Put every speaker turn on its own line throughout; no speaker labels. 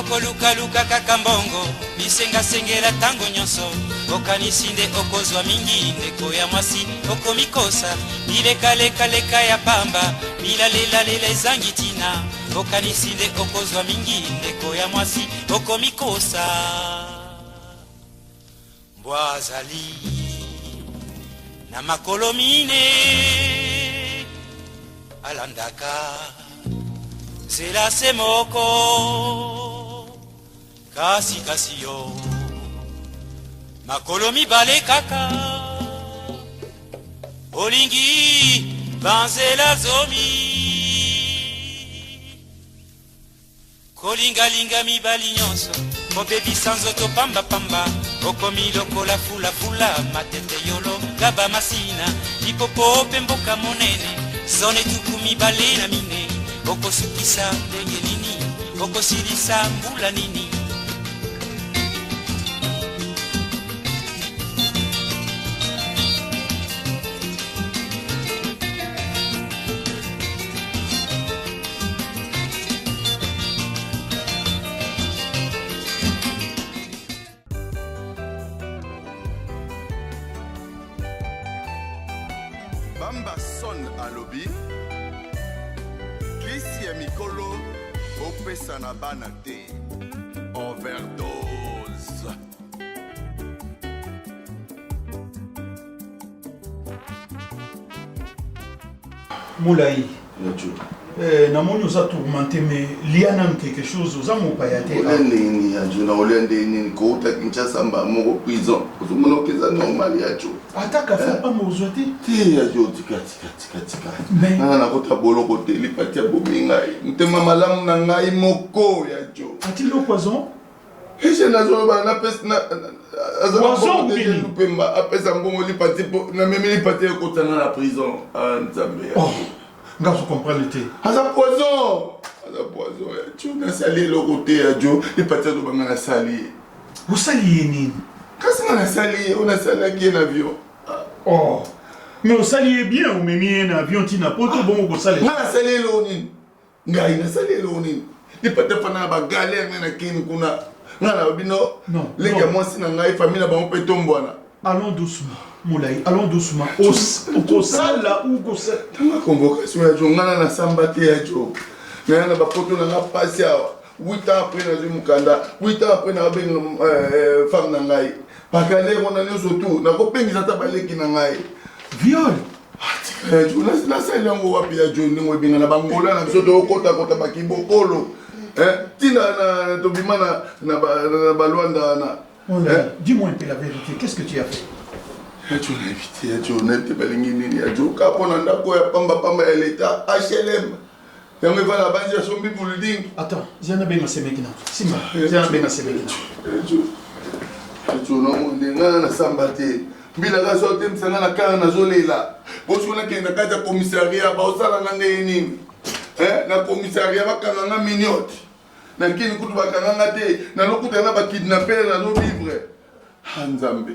Yokoluka luka kakambongo bisenga sengela tango nyonso okanisinde okozwa mingi ndeko ya mwasi okomikosa bileka ya pamba bilalela ezangi tina okanisinde okozwa mingi ndeko ya mwasi okomikosa mbwazali na makolo mine alandaka zela semoko kasi yo makolo mibale kaka olingi banzela zomi kolingalinga mibali nyonso kobebisa nzoto pambapamba okomi lokola fulafula matete yolo gaba masina lipopo pe mboka monene zone tuku mibale na mine okosukisa ndenge nini okosilisa mbula nini
Bamba son alobi Kisi ya mikolo opesa na bana te overdose
Moulaï namoni oza tourmenté mais lia nanu quelque chose oza mopaya te
nini yajo na olia nde nini kouta Kinshasa mba moko prison ozomona okeza normal yajo
ata kafe pamba ozwa te
te yajo tika nana nakota boloko te lipati ya bomi ngai motema malamu na ngai moko yajo
ati lo poison
ese nazoloba
Poison
apesa mbongo lipati namemi lipati ekotana na prison nzambe yajo
nga zo comprendre te
aza poison yajo nasali eloko te yajo lipati azobanga nasali ye
osali ye nini
kasi nga nasali ye onasalaki ye na avion
mais osali ye bien omemi ye na avion ntina po to bongo kosala
nga nasali eloko nini ngai nasali eloko nini lipati afana na bagalere ngai nakini kuna nga na bino leki ya mwasi na ngai famille na bango mpe tombwana
allons doucement Moulaï, allons doucement. Au sala ou au sala.
Dans la convocation, il y a un samba qui est jo. Il y a un bapoto dans la passé 8 ans après dans une mukanda, 8 ans après dans une femme nangai. Parce que les on a nous surtout, n'a pas payé ça tabalé qui nangai.
Viol.
Jo na sala yango wapi ya jo ni ngobinga na bangola na biso to kota bakimbo kolo. Tina na tobima na balwanda na.
Dis-moi un peu la vérité, qu'est-ce que tu as fait?
Tu l'as évité, tu n'as pas l'église, tu as pas pamba ya l'état HLM. Tu vas la base de son building.
Attends, Ziana Benga Semekina. Simba, Ziana Benga Semekina.
Tu n'as pas sambate. Bila la sorte msanga na kana na zolela. Bosu na kenda kata commissariat ba osala na nini? Na commissariat bakanga na minute. Na kini kutu bakanga te, na lokuta na ba kidnapper na zo vivre. Hanzambe.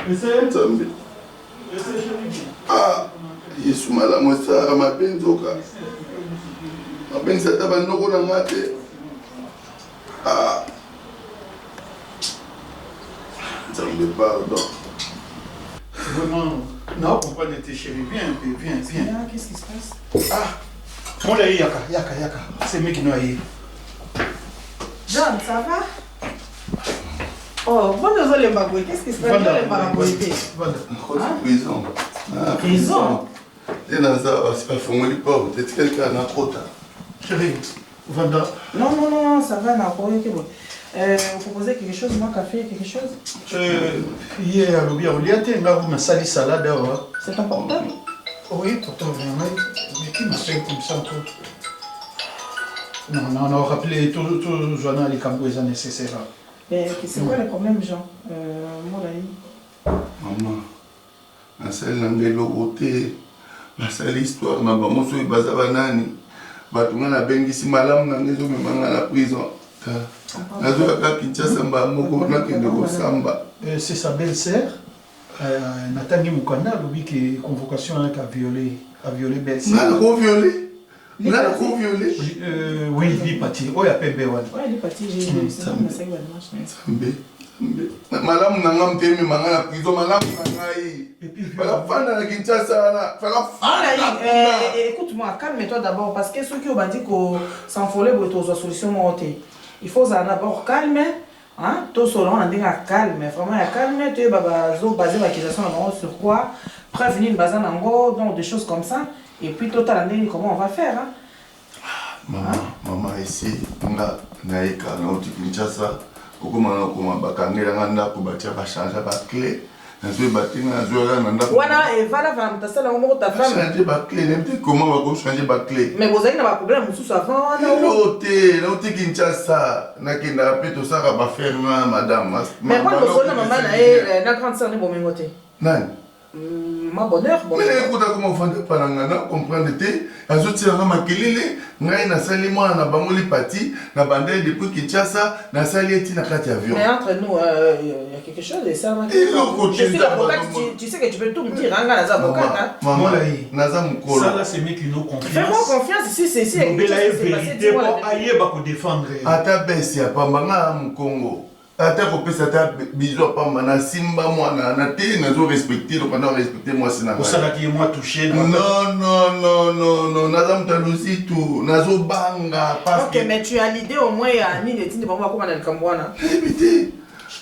Nzambe. Yesu malamu esara mabenzoka. Mabenzi ata bandoko na nga te. Nzambe, pardon.
Vraiment, non, comprendre tes chéris. Viens.
Qu'est-ce qui se passe?
Moulaï, yaka. C'est mec qui nous a eu.
John, ça va? Oh, bon, désolé, Mbagoué. Qu'est-ce qui se passe?
Prison.
Prison?
C'est pas fondé pauvre. T'es quelqu'un à trop tard.
Chérie, Vanda.
Non, ça va, vous proposez quelque chose, moi, café, quelque chose?
Hier, à l'objet, il y a une salle salade.
C'est ton portable?
Oui, pourtant, vraiment. Mais qui m'a fait comme ça encore? Non, on a rappelé tout journal les cambouisans nécessaires.
C'est quoi le problème, Jean? Moulaï?
Maman, la salle n'a pas l'autre. La salle histoire, ma maman, je suis basé à Nani. Batunga na bengi si malamu na ngezo memanga na prison. Nazo ya Kinshasa mba moko na kende ko samba.
C'est sa belle-sœur. Natangi Mukanda, lui qui convocation a violé belle-sœur.
Na ko violé. Nga na ko violé.
Oui, Lipati. Oh, il y a Pembe Wan.
Ouais, Lipati, j'ai c'est ça, mais ça va
Sambe. Malamu na ngam temi manga na prison malamu na ngai.
Et puis,
Fala fana na Kinshasa na. Fala fana.
Écoute-moi, calme-toi d'abord, parce que ceux qui ont dit qu'on s'enfolait pour trouver une solution montée. Il faut d'abord calmer. Hein? Tout selon, on a dit calme. Vraiment, calme. Tu es basé l'accusation sur quoi? Prévenir une base en gros, donc des choses comme ça. Et puis, tout à l'année, comment on va faire? Hein?
Maman, ici, nga naika na uti Kinshasa. Okomana koma bakangela nga ndako batia bachange ba clé. Nazwe batinga nazwe nga ndako.
Wana et voilà va mtasala ngomoko ta femme.
Changer ba clé, n'importe comment va ko changer ba clé.
Mais vous avez un problème mususu avant
na uti Kinshasa na kenda pe to saka ba faire madame.
Mais quand vous avez maman na na grande sœur ni bomengote.
Nani?
Ma bonheur bon.
Mais écoute comment fanda palangana comprendre te azoti nga makelele ngai na sali mwana na bango Lipati na bandai depuis Kinshasa na sali eti na kati avion.
Mais entre nous il y a quelque chose et ça va. Je suis l'avocat, tu sais que tu peux tout me dire hein naza avocat.
Maman naza mukolo.
Ça là c'est mec qui nous confiance.
Fais-moi confiance si c'est
vérité pour ailler ba ko défendre.
Ata besi ya pambanga Mkongo. Ata kopesa ta biso pamba na simba mwana na te nazo respecter donc on a respecté moi c'est na.
Pour ça là qui est moi touché.
Non, naza mtalusi tout, nazo banga parce
que. Ok, mais tu as l'idée au moins ya nini etindi ba moi comme na Kambwana.
Éviter.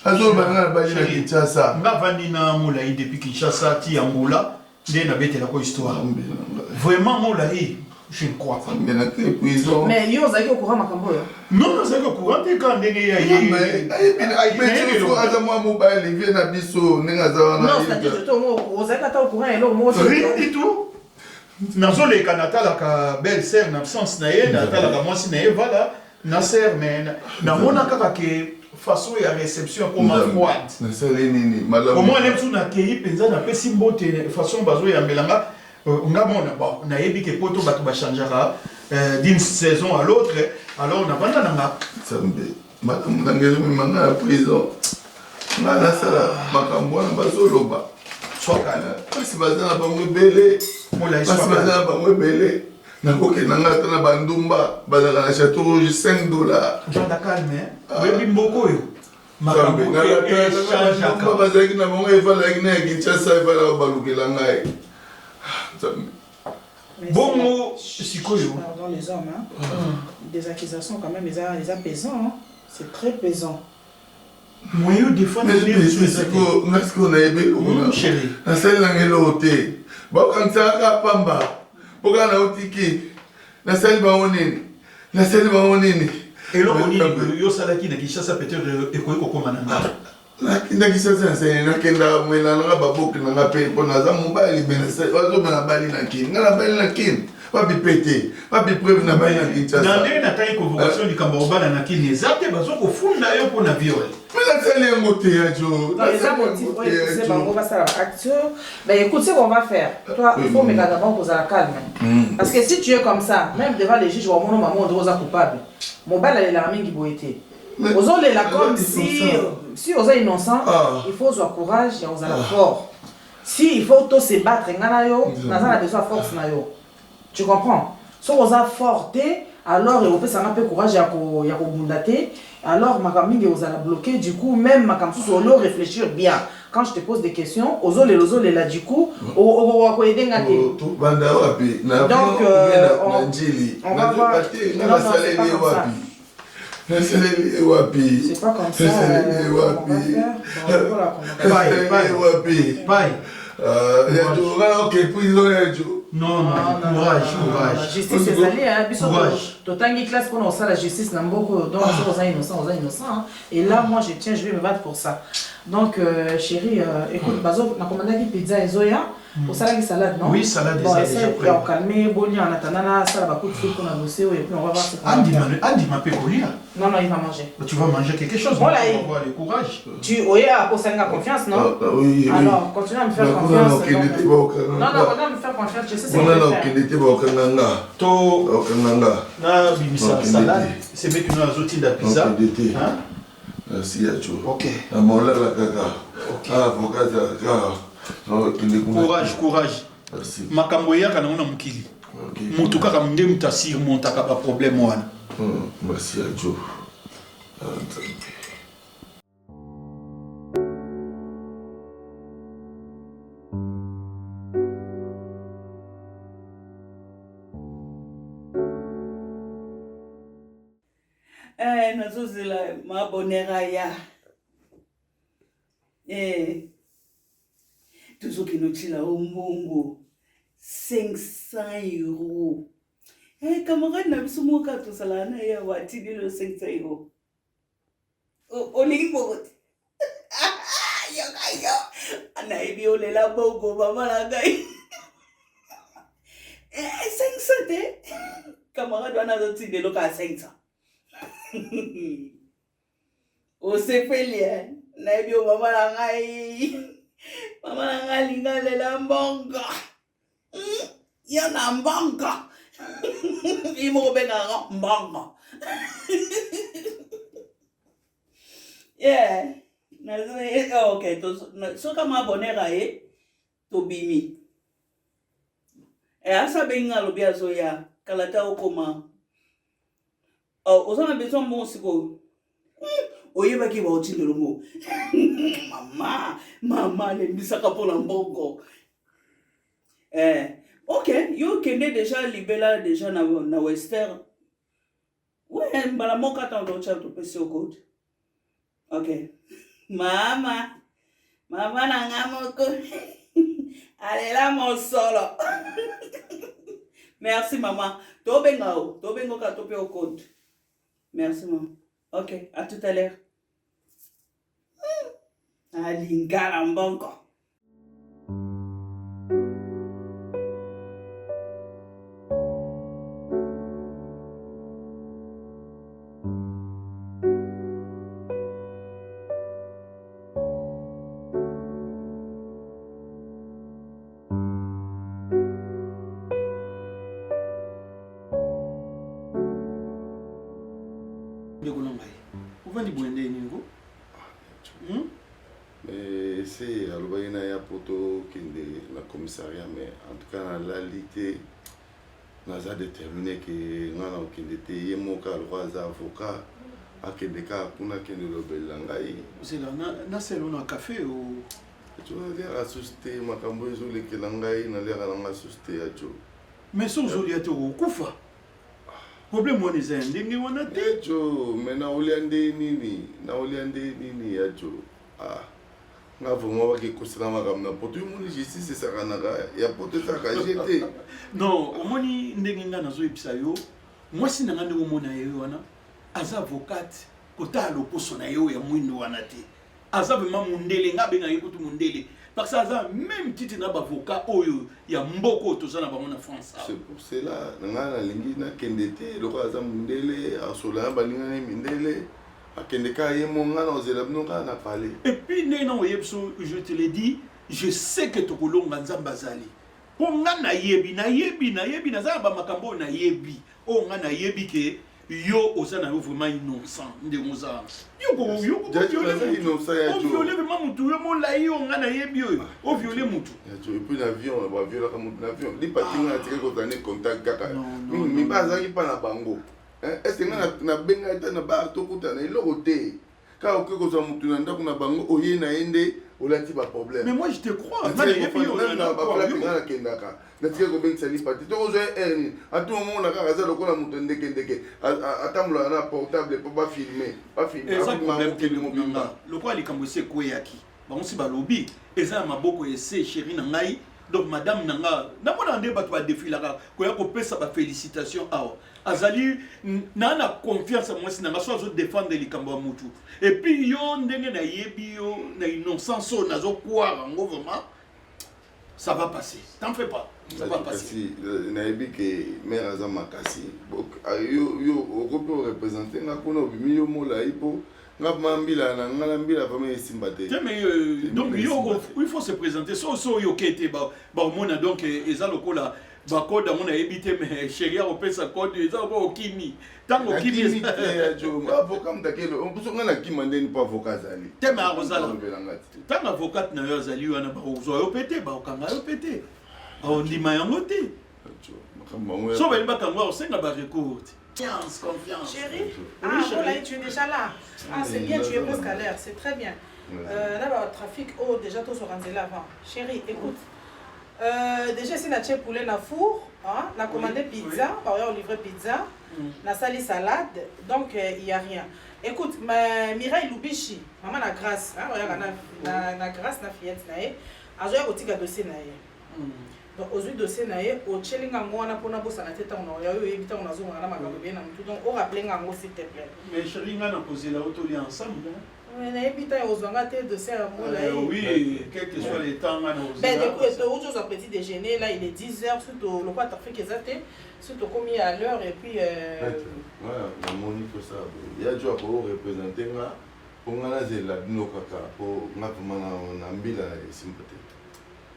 Azo banga ba na Kinshasa.
Nga vandi na Moulaï depuis Kinshasa ti Angola, ndé na bete la ko histoire. Vraiment Moulaï, je ne crois pas.
Mais yo zaki au courant makambo yo.
Non, zaki au courant te quand ndenge ya yi.
Mais tu as moi mobile vient na biso nenga za na.
Non, c'est-à-dire que toi au zaki ata au courant et là moi
rien du tout. Nazo le kanata la ka belle sœur na absence na ye, na tala ka mwasi na ye voilà, na sœur mais na mona kaka ke façon ya réception comme froide.
Na sali nini malamu.
Comment on aime tout na kei penza na pesi mbote façon bazo ya melanga. On a bon, on a ébi que poto bato ba changera d'une saison à l'autre. Alors on a pas nanga.
Sambe. Madame ngangelo manga à prison. Ngana sala makambo na bazoloba.
Swakana.
Parce que bazana bango belé.
Mola
Parce que bazana bango belé. Na koke nanga tana bandumba bazana na château rouge $5.
Genre calme. Oui mboko yo.
Makambo na la tana bazaki na bango evala ki na Kinshasa evala balukela ngai.
Bon mot, c'est quoi
dans les hommes, hein? Des accusations quand même, les apaisants, hein? C'est très pesant.
Moi, des fois,
c'est qu'on a aimé le
chérie.
La salle n'a rien ôté. Bon, quand ça a pamba, pourquoi on a ôté la salle va en est. La salle va en est.
Et là, on dit que yo salaki na Kinshasa peut-être ekoyeko komananga.
Na Kinshasa c'est na kenda mwela na baboki na ngape ko na za mobali benasa wazo na bali na kin na bali na kin pas bipété pas preuve na bali na Kinshasa
dans des na taille convocation du Kambobala na kin exacte bazo ko funda yo pour na viol
mais la salle est montée à jo
dans les motifs c'est bon on va faire action ben écoute ce qu'on va faire toi il faut me garder d'abord poser la calme parce que si tu es comme ça même devant les juges ou mon maman on doit coupable mobile elle la mingi boité aux autres là comme si on est innocent il faut avoir courage et on a la force si il faut tout se battre ngana yo na besoin force na yo tu comprends si on a forte alors il faut ça un peu courage ya ko bundater alors makaming on a bloqué du coup même makamsu solo réfléchir bien quand je te pose des questions aux autres là du coup on ko aider ngate
donc on
va voir c'est pas comme ça
non, courage.
Justice c'est allé, totangi classe pour nous ça la justice n'a beaucoup donc on est innocent et là moi je vais me battre pour ça. Donc chérie écoute bazo na commandé pizza et zoya pour ça la salade non?
Oui, salade déjà prêt.
On calmer boni en attendant ça va coup de fil pour la bosser et puis on va voir ce qu'on
Andy m'a pas coller.
Non, il va manger.
Tu vas manger quelque chose.
Voilà,
on va avoir le courage.
Tu pour ça confiance, non?
Oui.
Alors, continue à me faire confiance. Non, continue à me faire confiance. Je sais ce que je vais faire.
Salade, c'est mieux que nous avons de la pizza.
Merci à toi.
Ok.
Avocat,
courage.
merci.
Makambo ya kana mukili. moto kaka nde muta surmontaka ba problème wana.
Merci à Joe.
Nazozela mabonera ya. Tozokinochila ombongo 500 euros. Camarade na biso moka tosala na ya watini le 500 euros. Olingi bogote. Yo. Anaibi olela bongo mama na ngai. 500 te. Camarade wana zotinde loka 500. Osepeli naibi o mama na ngai. Mama na ngai lingalela mbongo. Yana mbongo. Imo benga mbongo. Yeah. Okay, so kama bonera to bimi. Asa benga lobia zoya kalata okoma. Osana besoin mon siko. Oyeba ki ba otindelo mo. Mama le bisaka pour mbongo. OK, yo kende déjà libela déjà na Western. Ouais, mbala moka tando cha to pese code. OK. Mama na ngamoko. Alela mon solo. Merci maman. Tobengo ka topé au code. Merci maman. OK, à tout à l'heure. Alingala mbongo.
C'est alobana ya poto kende na commissariat, mais en tout cas na lalité naza déterminé que ngana okende te yemoka alwaza avocat akendeka kuna kende lobela ngai
c'est là na selo na café ou
tu vas dire la société makambo ezolekela ngai na lera na société ya jo
mais so zoliate okufa problème wana eza ndenge wana te
jo mais na oliande nini ya jo nga vraiment waki kosala makambo na poto yomoni justice esakanaka ya poto esaka jete
non omoni ndenge nga nazoyebisa yo mwasi na nga ndenge omona ye wana aza avocate kotala loposo na ye oyo ya mwindo wana te aza vraiment mundele nga abenga ye kutu mundele parce que aza même titre na bavocat oyo ya mboko toza na bango na France.
C'est pour cela nga nalingi nakende te loko aza mundele asola ya baninga na mindele akendeka ye monga na ozela binoka na parler.
Et puis non yebso je te l'ai dit, je sais que tokolonga nzamba zali. Po nga na yebi na za ba makambo na yebi. O nga na yebi ke yo osana yo vraiment innocent ndemoza. Yo
innocent ya jo.
O violer vraiment mutu yo mo la yo nga na yebi yo. O violer mutu.
Ya jo et puis l'avion va violer comme l'avion. Li patinga na tike ko tane contact kaka. Mi baza ki pa na bango. Est-ce que na benga eta na bar to kutana iloko te ka okeko za mutu na ndako na bango oye na ende olati ba problème.
Mais moi je te crois.
Na ba problème na kendaka na tike ko benga sali pati to zo erni à tout moment na ka za lokola mutu ndeke atamula na portable pour pas filmer
eza problème te le mobimba lokola likambo se koyaki bango si balobi eza maboko ese chérie na ngai. Donc madame nanga na mona nde bato ba défilaka ko ya ko pesa ba félicitations awa azali na confiance moi si nanga so zo défendre likambo ya mutu et puis yo ndenge na yebi yo na innocence so nazo croire ngo vraiment ça va passer t'en fais pas ça va passer
na yebi que mère azama kasi yo ko représenter na kono bimi yo mola ipo. Donc
il faut se présenter. So yo kete ba mona donc eza lokola ba code mona ebité mais chérie au pesa code eza ba okimi. Tango okimi
jo avocat mtakelo on peut ngana kimandeni pas avocat zali.
Tema arozala. Tango avocat na yo zali wana ba ozo yo pété ba okanga yo pété. Ba ondima yango te. So va pas quand on sait qu'on va recours. Confiance.
Chérie, voilà, tu es déjà là. Ah, c'est bien, tu es presque à l'heure, c'est très bien. Là, le trafic, déjà tout se rendait là avant. Chérie, écoute. Déjà, si on a poulet dans le four, on a commandé pizza, par exemple, on livrait pizza, on a sali salade, donc il n'y a rien. Écoute, Mireille Loubichi, maman la grâce, regarde, la grâce, la fillette, elle a un dossier. Donc, aux dossiers, au chelinga mwana pona bossa na tête on a eu éviter on a zone na makambo bien na mutu donc on rappelle ngango s'il te plaît.
Mais chérie nga na poser la auto ensemble.
Mais na éviter aux zanga tête dossier à moi là.
Oui, quel que soit les temps nga na aux.
Ben écoute, autre chose à petit déjeuner là il est 10h surtout le quoi trafic exact surtout comme à l'heure et puis
ouais, on monique ça. Il y a déjà pour représenter nga pour nga la bino kaka pour nga na mbila sympathie.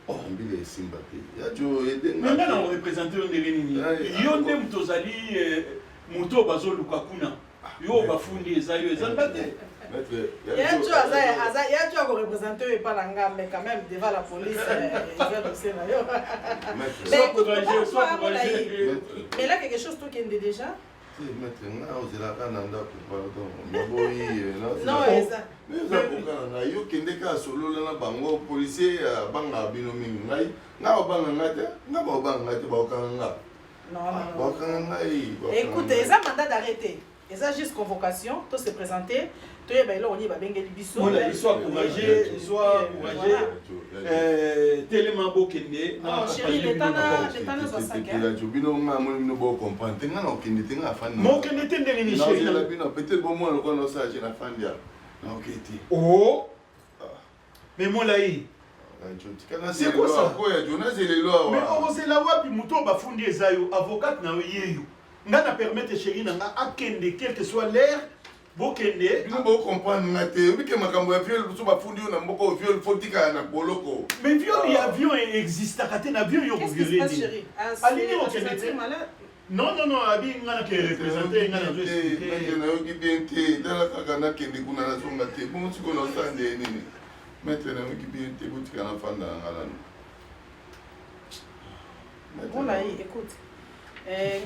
Ambile sympathie. Ya jo ede nga.
Mais on représenter on nini. Yo nde mutozali muto bazoluka kuna. Yo bafundi ezayo ezambate.
Ya jo ko représenter pas la ngam mais quand même devant la police il va dossier na yo. Mais là quelque chose toi qui est déjà.
Maître nga ozelaka na ndako pardon. Maboyi
non eza.
Mais na yo kende ka solo na bango policier banga bino mingi ngai nga banga ngate nga banga ngate ba okanga. Non.
Écoute, eza mandat d'arrêter. Eza juste convocation, tout se présenter. Tu es là on y va benga libiso.
Soit courageux, soit courageux. Tellement beau kende.
Non, chérie, les tana 65.
La jobino nga mo no bo comprendre. Nga na kende tenga fan.
Mo kende tende ni chérie.
Non, la bino peut-être bon moi le kono ça j'ai la fan dia. Non, OK.
Oh. Mais moi là
c'est quoi ça?
Mais on sait la wapi muto bafundi ezayo avocat na yeyo. Nga na permettre chérie na nga akende quel que soit l'air. Bokende,
nous devons comprendre que makambo ya viol so bafundi na mboko viol fotika na boloko.
Mais viol il y a avion existe à avion yo violé.
Chérie,
Aligné au Kennedy. Non, abi ngana ke représenter ngana zo expliquer.
Na yo ki bien te, dala kaka na kende kuna na songa te. Bon tu kono sande nini. Maintenant na yo ki bien te botika na fanda ngala.
Bon là, écoute.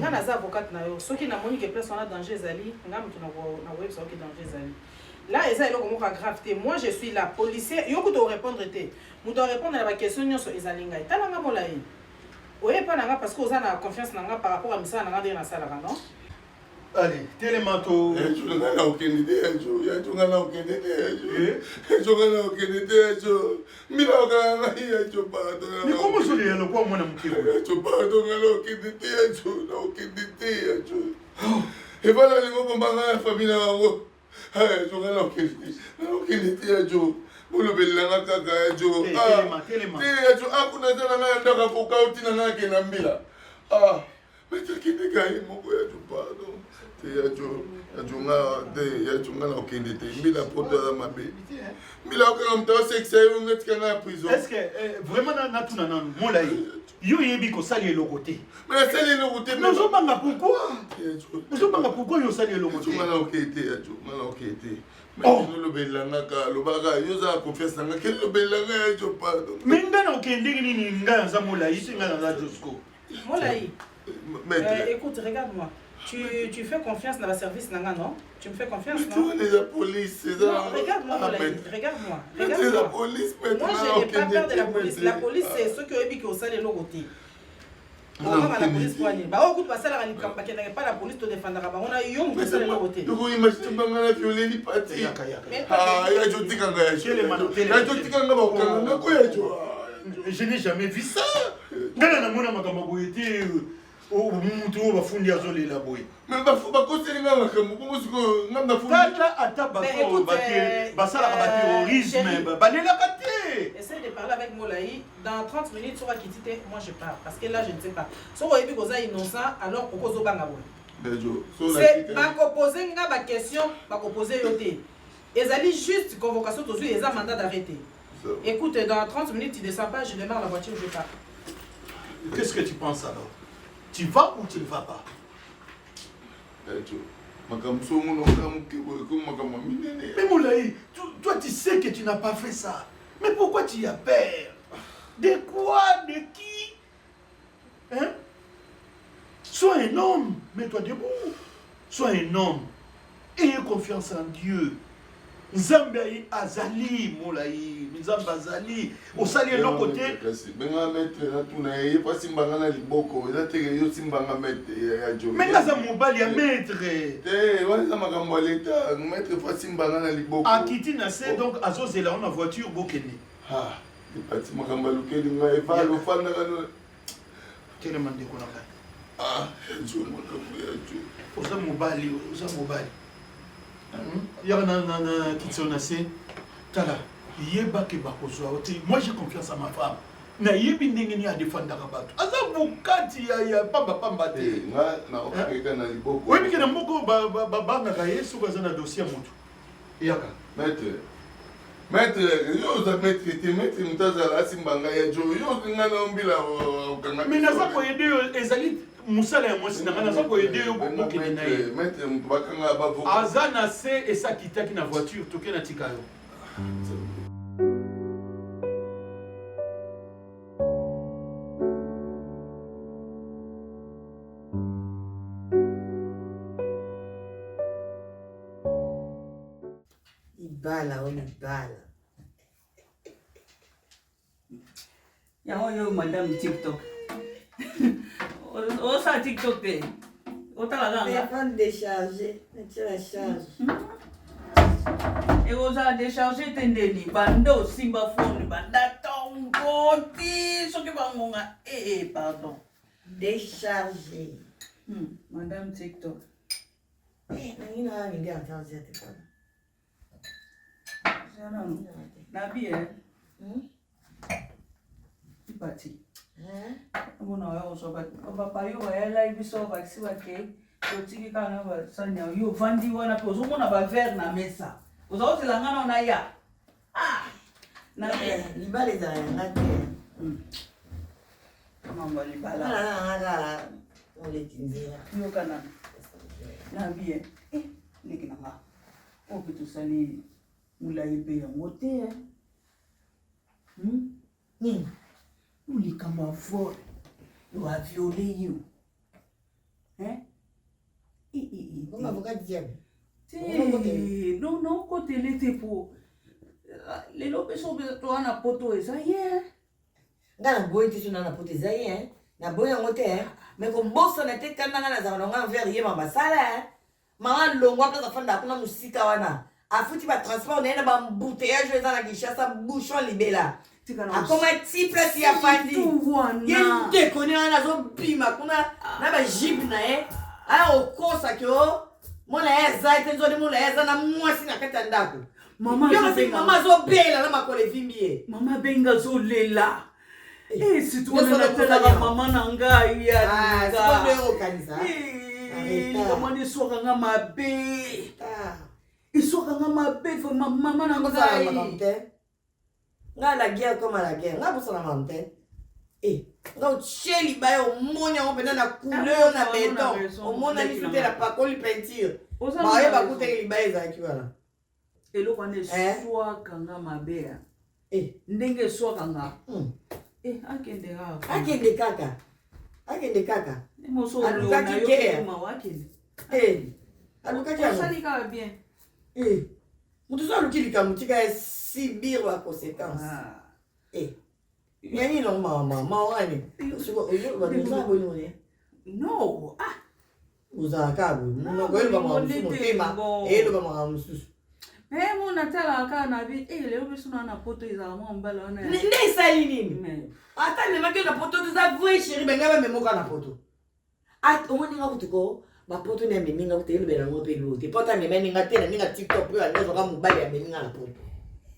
Nga naza avocate na yo soki na moni que personne a danger zali nga mutu na web ça que danger zali là eza eloko moko grave te moi je suis là policier yo kuto répondre te mutu répondre na ba question nyonso ezali ngai tala nga mola yi oye pa na nga parce que oza na confiance na nga par rapport à misala na nga ndenge na sala ka non.
Allez, télémanto.
Je n'ai aucune idée. Je n'ai aucune idée. Je n'ai aucune idée. Mais
comment je l'ai le quoi moi na mukiro?
Je pardon, je n'ai aucune idée. Je n'ai aucune idée. Et voilà les mots pour ma famille là. Je n'ai aucune idée. Je n'ai aucune idée. Pour le belanga kaka jo.
Téléman.
Jo akuna zana na ndaka foka utina na kenambila. Mais tu qui te gagne mon boy jo pardon. Ya chunga na okende te mbila poto ya mabe mbila okanga mta sexe yo ngetika na prison.
Est-ce que vraiment na tuna nanu molai yo yebi ko sali eloko te
mais sali eloko te
mais zo banga pourquoi yo sali eloko te
chunga na okete ya chunga na okete mais lo belanga ka lo baga yo za confiance nga ke lo belanga ya jo pardon
mais ngana okende nini ngana za molai singa na Josco
molai écoute regarde-moi. Tu fais confiance dans le service, non? Tu me fais confiance, non?
Tu es la police, c'est ça?
Non, regarde-moi, regarde-moi.
C'est la police, maintenant.
Moi, je n'ai pas peur de la police. La police, c'est ceux qui ont dit qu'ils salent l'eau. La police, bah, écoute, ça, pas la police te défendra. On a eu un peu de l'eau.
Tu imagines pas la violer les parties. Ah, il y a des gens qui
je n'ai jamais vu ça. Oh, mutu bafundi azolela boy.
Mais bakoselinga makambo bongo ngamba fundi.
Tata ata bato basala ka terrorisme balela kate.
Essaye de parler avec Molaï dans 30 minutes tu vas quitter moi je pars parce que là je ne sais pas. So oyebi koza innocent alors pourquoi zo banga boy. C'est ba ko poser nga ba question ba ko poser yoté. Ezali juste convocation tozui eza mandat d'arrêter. Écoute dans 30 minutes tu descends pas je démarre la voiture je pars.
Qu'est-ce que tu penses alors? Tu vas ou tu ne vas pas? Mais Moulaï, toi tu sais que tu n'as pas fait ça. Mais pourquoi tu as peur? De quoi? De qui? Hein? mets-toi debout. Sois un homme. Ayez confiance en Dieu. Nzambe azali molai, Nzambe azali. Au sali l'autre côté.
Benga maître na tuna ye pas simbanga na liboko, eza te yo simbanga maître ya jo.
Mais ngaza mobali ya maître.
Wana za makambo leta, maître pas simbanga na liboko.
Akiti na se donc azozela na voiture bokene.
Ah, il parti makambo lukeli nga eva lo fanda kana.
Quel mande ko na ka.
Ah, jo makambo ya jo.
Oza mobali. Yana na kitsona se tala yeba ke bakozwa oti. Moi j'ai confiance à ma femme. Na yebi ndenge ni adefanda ka bato. Aza bukati ya pamba te.
Nga na okeka na liboko.
Oui, mais na mboko ba na ka yesu ka na dossier moto. Yaka.
Maître, yo za maître te maître mutazala simbanga ya jo. Yo ngana ombila okanga.
Mais naza ko aider ezali musala ya mwasi nanga naza ko aider yo bokende na ye.
Maître bakanga bavo.
Aza na se esa kitaki na voiture toke na tika yo.
Ibala.
Yango yo madame TikTok. Osa TikTok te. Otala
Mais
ganga.
avant de décharger, tu la charge.
Et osa décharger tendeni bando simba phone banda tongoti soki bangonga. Pardon.
Décharger.
Madame TikTok.
Il a une idée à charger.
Nabi Parti. Mona yo so ba pa yo ya live so ba si ba ke to tiki kana ba sanya yo vandi wana po zo mona ba verre na mesa. Ozo ti la ngana na ya. Na
Libala est derrière.
mamba libala.
On les tinzira.
Yo kana. Nabi niki na nga. O bitu sali mula ibe ya mote. Ulikamba vol. You a violé you.
Comment vous diable?
Non, côté l'été pour. Les lopes sont toi na poto et ça y est.
Ngana boy ti na pote zaye na boy ngote mais ko bossa na te kana na za nga vers ye mama sala mama longwa ka fanda kuna musika wana afuti ba transport na ba embouteillage za na Kinshasa bouchon libela akoma ti place ya fandi ye te koni na zo bima kuna na ba jeep na ala okosa kyo mona ya za te zo de mona ya za na mwasi na kata ndako mama zo bela na makole vimbi
mama benga zo lela. Si tu veux la maman nanga ya comment ils sont nga mabe ils sont nga mabe maman nanga
nga la guerre comme la guerre nga bossa la montagne nga cheli ba yo monya on na couleur na béton on mona ni fute la pakoli peinture ba ye ba kute li ba ezaki wala
elo kwane swa kanga mabe ndenge swa kanga
akende kaka alukaki guerre alukaki
salika bien
mutu so aluki likambo tika ya subir ba conséquence yani no mama wani
no
uzaka munoko elo ba mutema elo ba mama mususu
mon natala ka na bi leo biso na poto izala mo mbala wana
nde sali nini ata ne makela poto za vrai chérie benga ba memoka na poto at omoni nga kutuko ba poto ne meminga kutelo bela ngo pelo te pota me meninga te na ninga TikTok yo alezo ka mobali ya meninga na poto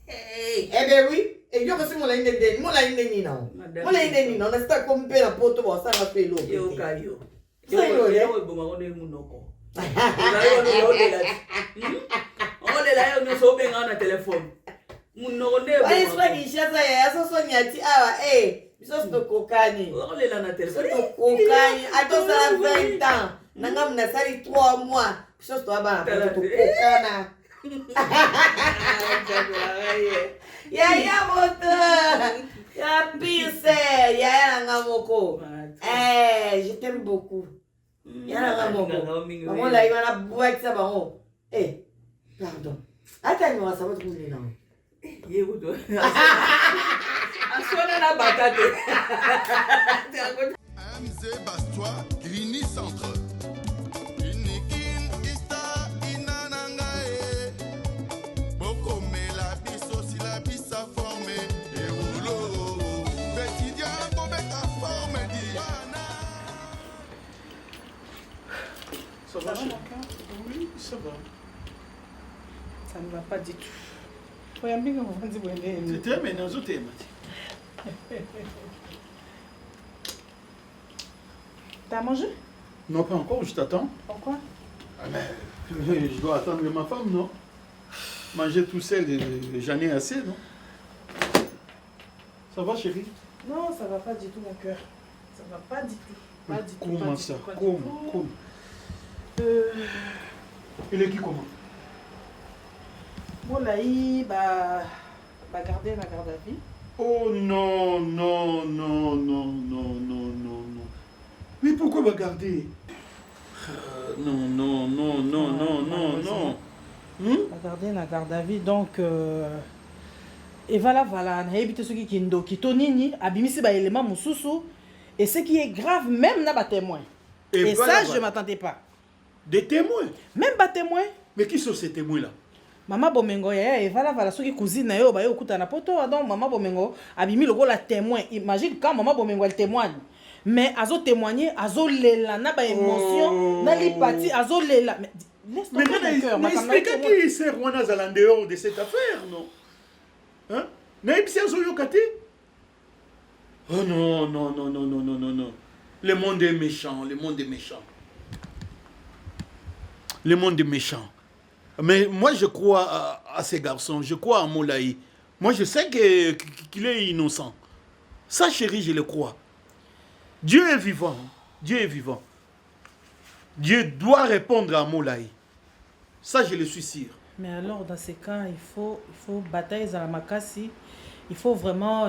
ben oui yo ko simo la inde mo la inde ni na mo la inde ni na na sta ko mpela poto ba sa nga pelo
yo kayo
yo
bo ma ngone munoko la yo no so benga na telephone munoko ne
ba iswa Kinshasa ya so nyati awa biso stokokani
olela na telephone
stokokani ato sa 20 ans nanga mna sali 3 mois biso sto aba stokokana ya moto ya pisse ya nanga moko je t'aime beaucoup Yana moko. Maman là il va la boire ça bango. Eh, pardon. Attends, moi ça va trouver là.
Ye uto. Asona na batate.
MZ Bastois, Grigny Centre. Inikin ista inanangae. Boko me la biso si la bisa formé. Et rouleau. Bétidia bobeka forme diana.
Ça va, chérie? Oui, ça va.
Ça ne va pas du tout. Toi, il y a un peu de
C'était mais nous autres.
T'as mangé?
Non, pas encore, je t'attends.
Pourquoi?
Ah, mais je dois attendre ma femme, non? Manger tout seul, j'en ai assez, non? Ça va, chérie?
Non, ça va pas du tout, mon cœur. Ça va pas du tout. Pas du tout.
Comment ça? Comment? Il est qui comment?
Bon, là, il va garder la garde à vie.
Oh non, non, non, non, non, non, non, non. Mais pourquoi va garder? Non, non, non, non, non, non, non.
Va garder la garde à vie, donc... Et voilà, on a évité ce qui est ndo, qui tonini, abimisi ba élément moussousou. Et ce qui est grave, même n'a pas témoin. Et
voilà,
ça, je ne m'attendais pas.
Des témoins?
Même pas témoin.
Mais qui sont ces témoins-là?
Maman Bomengo, et voilà, ceux qui cousine, yo, ba yo, kuta na poto, donc maman Bomengo, abimi le rôle la témoin. Imagine quand maman Bomengo elle témoigne. Mais azo témoigner, azo lela, na ba émotion, na li parti, azo lela. Mais laisse-moi mon cœur.
Mais explique qui c'est Rwanda en dehors de cette affaire, non? Hein? Oh non, non, non, non, non, non, non, non. Le monde est méchant, le monde est méchant. Le monde est méchant. Mais moi, je crois à ces garçons, je crois à Moulaï. Moi, je sais qu'il est innocent. Ça, chérie, je le crois. Dieu est vivant. Dieu est vivant. Dieu doit répondre à Moulaï. Ça, je le suis sûr.
Mais alors, dans ces cas, il faut batailler à la makasi. Il faut vraiment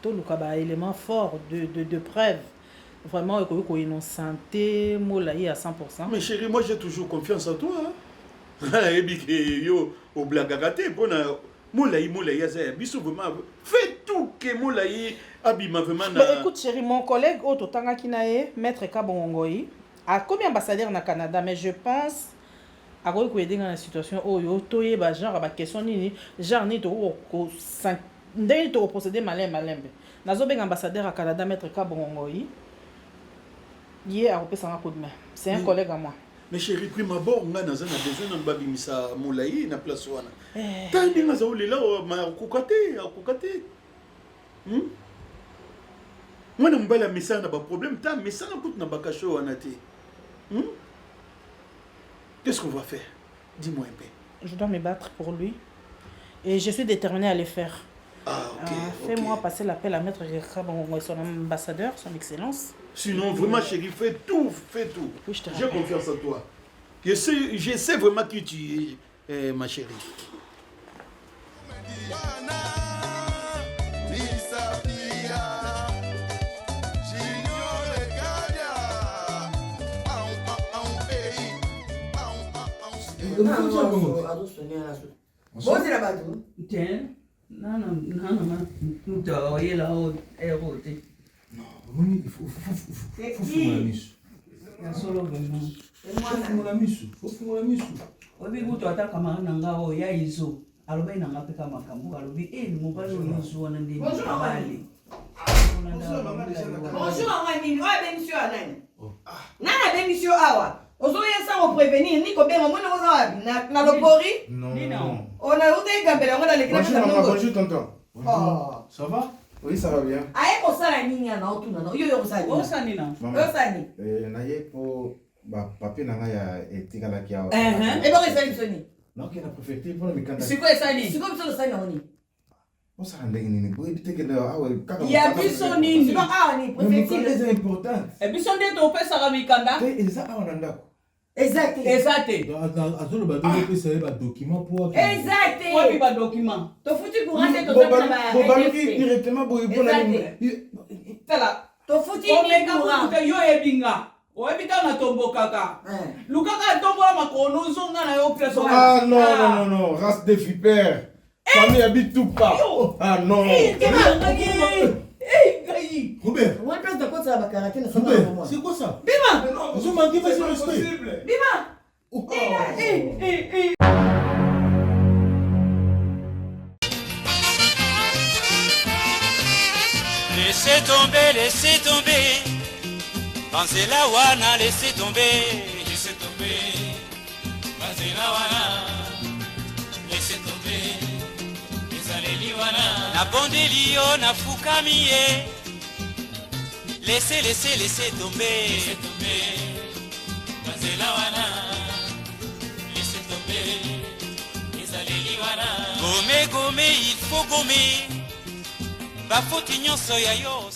tout le élément fort de preuve. Vraiment, il faut innocenté, Moulaï à 100%.
Mais chérie, moi, j'ai toujours confiance en toi. Au blagagate, Moulaï, fais tout que Moulaï abima vraiment.
Mais écoute, chérie, mon collègue Otto Tangakinae, maître Kabongoyi, a commis ambassadeur au Canada, mais je pense à quoi il y a dans la situation où il y a genre question ni genre ni to procéder malin. Nazo ben ambassadeur au Canada, maître Kabongoyi, il a repéré un coup de main. C'est un collègue à moi.
Mais chérie, prima bord, on a besoin de babimisa Moulaï na place wana. Tandi nga zaule là ma kokate. Moi na mbala misa na ba problème ta misa na put na bakasho wana te. Qu'est-ce qu'on va faire? Dis-moi un peu.
Je dois me battre pour lui et je suis déterminée à le faire.
Ah, ok.
Fais-moi passer l'appel à Maître Kabongoyi, son ambassadeur, son excellence.
Sinon, vraiment, chérie, fais tout.
Oui,
j'ai confiance en toi. Je sais vraiment qui tu es, ma chérie.
Il faut fumer la miso. Faut fumer la miso.
Obi kuto ataka maana ngao ya hizo. Alobai na ngapeka makambu alobi mobali oyo wana ndi mobali.
Bonjour maman Nini, oya bémission anani. Nana bémission awa. Ozoya sans prévenir ni ko benga mona oza na lopori?
Non.
On a ute gambela ngona le kila
Bonjour maman, bonjour tonton.
Oh.
Ça va? Oui, ça va bien.
Aye ko sala nini na otuna no. Yo ko sala.
O sani na.
Yo sani.
Na ye po papier na nga ya etikala kia.
Et bon sali soni.
Non, qui na préfecture pour le mikanda.
Siko esani.
Siko biso sali na oni.
On sala ndenge nini? Boy biteke na awe kaka.
Ya biso nini?
Siko ni préfecture.
C'est important.
E biso nde to pesa ka mikanda?
Et ça awa na ndako.
Exact.
Azolo ba donner pesa ba document pour.
Exact.
Wapi ba document?
To futi courant to tama ba.
Bobaluki directement boy pour la.
Tala.
To futi ni courant.
Yo ebinga. Oebita na tombo kaka. Lukaka tombola makono zonga na yo place.
Ah non, race de vipère. Famille habite tout pas. Ah non.
Robert, on place de quoi ça va karaté na sama moi.
C'est quoi ça?
Bima.
Vous manquez pas de respect.
Bima.
Laissez tomber. Banzela wana, laissez tomber. Banzela wana, laissez tomber. Ezaleli wana, na bondeli yo na fukami ye. Laissez tomber. Banzela wana, laissez tomber. Ezaleli wana, gommer, il faut gommer. Bafoti nyonso ya yo.